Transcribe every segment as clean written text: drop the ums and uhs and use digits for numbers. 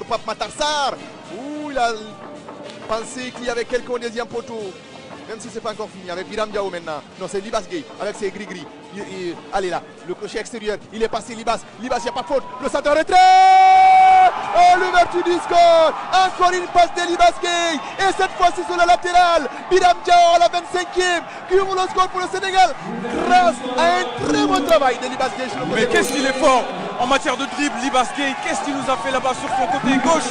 Pape Matar Sarr. Ouh, il a pensé qu'il y avait quelqu'un au deuxième poteau. Même si c'est pas encore fini avec Biram Diao maintenant. Non, c'est Libas Gueye avec ses gris-gris. Allez là, le crochet extérieur. Il est passé Libas. Libas, il n'y a pas de faute. Le centre en retrait. Oh, l'ouverture du score. Encore une passe de Libas Gueye. Et cette fois-ci sur la latérale. Biram Diao à la 25e. Qui ouvre le score pour le Sénégal. Grâce à un très bon travail de Libas Gueye sur le côté. Mais qu'est-ce qu'il est fort en matière de dribble, Libas Gueye. Qu'est-ce qu'il nous a fait là-bas sur son côté gauche.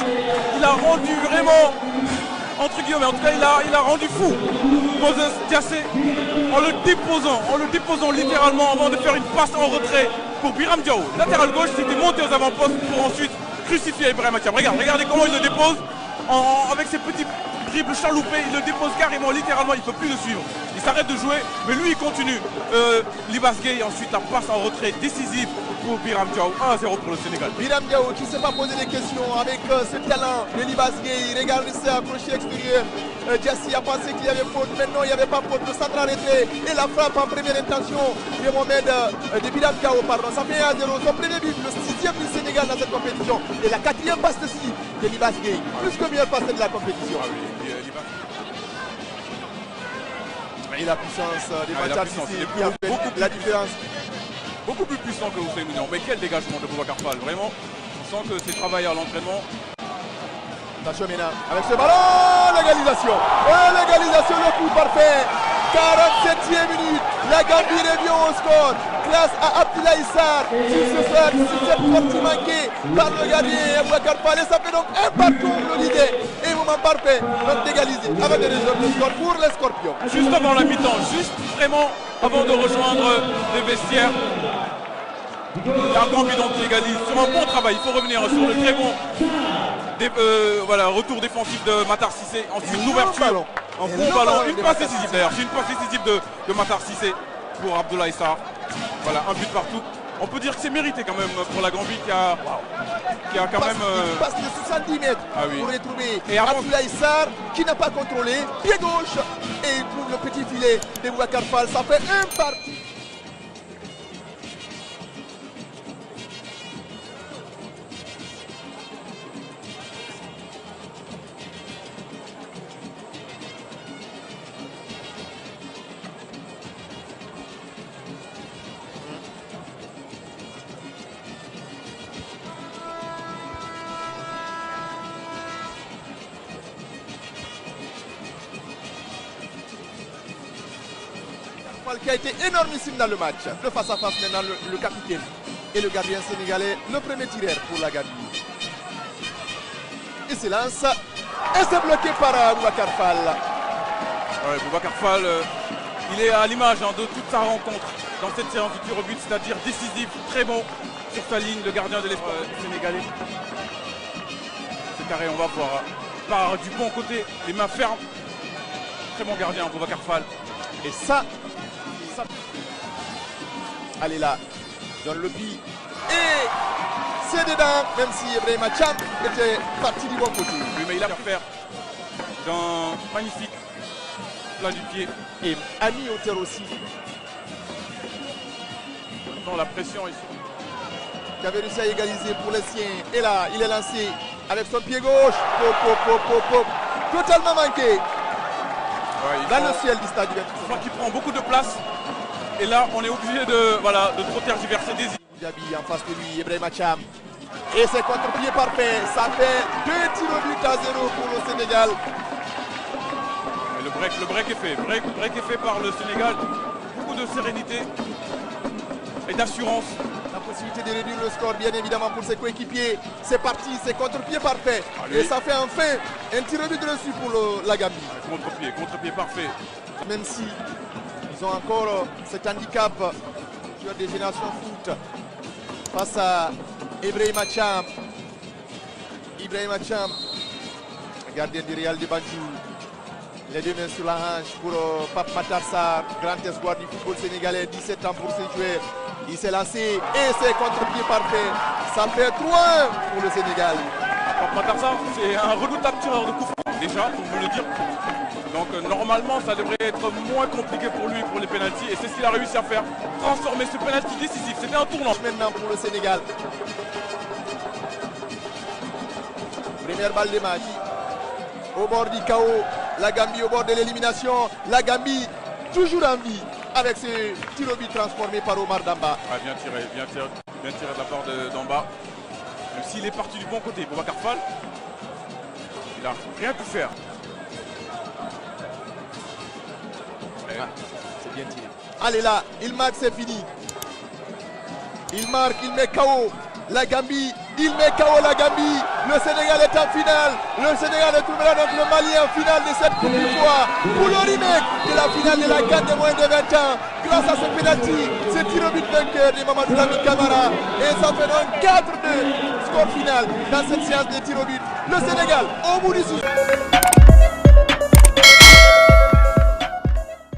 Il a rendu vraiment... entre guillemets, en tout cas il a rendu fou Moses Diassé en le déposant littéralement avant de faire une passe en retrait pour Biram Diao. Latéral gauche, c'était monté aux avant-postes pour ensuite crucifier Ibrahim Mathiam. Regardez comment il le dépose avec ses petits dribbles chaloupés, il le dépose carrément, littéralement, il ne peut plus le suivre. Il s'arrête de jouer, mais lui il continue. Libas Gueye, ensuite la passe en retrait décisive pour Biram Diao, 1-0 pour le Sénégal. Biram Diao qui ne s'est pas posé des questions avec ce talent de Libas Gueye. Regardez ça, crochet extérieur. Diassi a pensé qu'il y avait faute, maintenant il n'y avait pas faute. Le centre arrêté et la frappe en première intention de Mohamed de Biram Diao, pardon. Ça fait 1-0, son premier but, le 6e du Sénégal dans cette compétition. Et la 4e passe aussi de Libas Gueye. Plus que meilleure passe de la compétition. Ah oui, Et la puissance des Mathiam Cissé qui a fait beaucoup la différence. Beaucoup plus puissant que Hussein Mounian. Mais quel dégagement de Boubacar Fall. Vraiment, on sent que c'est travaillé à l'entraînement. Attention maintenant, avec ce ballon, l'égalisation. L'égalisation, le coup parfait. 47e minute, la Gambie revient au score grâce à Abdoulaye Sarr sur cette partie manquée par le gardien Boubacar Fall. Et ça fait donc un partout pour l'idée. Et moment parfait, donc d'égaliser avec des résultats de score pour les Scorpions. Juste avant la mi-temps, juste vraiment avant de rejoindre les vestiaires. La Gambie donc qui égalise sur un bon travail. Il faut revenir sur le très bon retour défensif de Matar Cissé. Ensuite une ouverture, un bon ballon, une passe décisive d'ailleurs. C'est une passe décisive de Matar Cissé pour Abdoulaye Sarr. Voilà, un but partout. On peut dire que c'est mérité quand même pour la Gambie qui a quand même... Une passe de 70 mètres pour retrouver Abdoulaye Sarr qui n'a pas contrôlé. Pied gauche et il trouve le petit filet de Boubacar Fall. Ça fait un parti. Qui a été énormissime dans le match. Le face-à-face maintenant, le capitaine et le gardien sénégalais, le premier tireur pour la Gambie. Il se lance et c'est bloqué par Boubacar Fall. Ouais, Boubacar Fall, il est à l'image de toute sa rencontre dans cette séance de tir au but, c'est-à-dire décisif, très bon sur sa ligne, le gardien de l'espoir sénégalais. C'est carré, on va voir. Par du bon côté, les mains fermes. Très bon gardien, Boubacar Fall. Et ça. Allez là, donne le pied. Et c'est dedans, même si Ibrahim Mathiam était parti du bon côté. Oui, mais il a pu faire d'un magnifique plat du pied. Et Ami Hauteur aussi. Dans la pression ici. Qui avait réussi à égaliser pour les siens. Et là, il est lancé avec son pied gauche. Pop. Totalement manqué. Ouais, dans le ciel du stade du Vert. Je crois qu'il prend beaucoup de place. Et là, on est obligé de trop tergiverser des idées. Diaby en face de lui, Ibrahim Mathiam. Et c'est contre-pied parfait. Ça fait 2 tirs au but à 0 pour le Sénégal. Et le break est fait. Break est fait par le Sénégal. Beaucoup de sérénité et d'assurance. La possibilité de réduire le score, bien évidemment, pour ses coéquipiers. C'est parti, c'est contre-pied parfait. Et ça fait enfin un tir au but reçu pour la Gambie. Contre-pied parfait. Même si ils ont encore cet handicap sur des générations foot face à Ibrahim Mathiam. Ibrahim Mathiam, gardien du Real de Banjul. Les deux mains sur la hanche pour Pape Matar Sarr, grand espoir du football sénégalais, 17 ans pour ces joueurs. Il s'est lancé et c'est contre-pied parfait. Ça fait 3-1 pour le Sénégal. Pape Matar Sarr, c'est un redoutable tireur de coup franc, déjà, on peut le dire. Donc normalement, ça devrait être moins compliqué pour lui pour les pénaltys. Et c'est ce qu'il a réussi à faire. Transformer ce pénalty décisif. C'était un tournant. Maintenant pour le Sénégal. Première balle de match. Au bord du chaos. La Gambie au bord de l'élimination. La Gambie toujours en vie avec ce tir au but transformé par Omar Damba. Ah, bien tiré de la part de Damba. Même s'il est parti du bon côté, Boubacar Fall, il n'a rien pu faire. C'est bien tiré. Allez là, il marque, c'est fini. Il marque, il met KO la Gambie. Il met KO la Gambie. Le Sénégal est en finale. Le Sénégal retrouvera donc le Mali en finale de cette Coupe du Roi. Pour le remake de la finale de la CAN de moins de 20 ans. Grâce à ce penalty, ce tir au but vainqueur de Mamadou Lamine Camara. Et ça fait donc 4-2 score final dans cette séance de tir au but. Le Sénégal au bout du 6.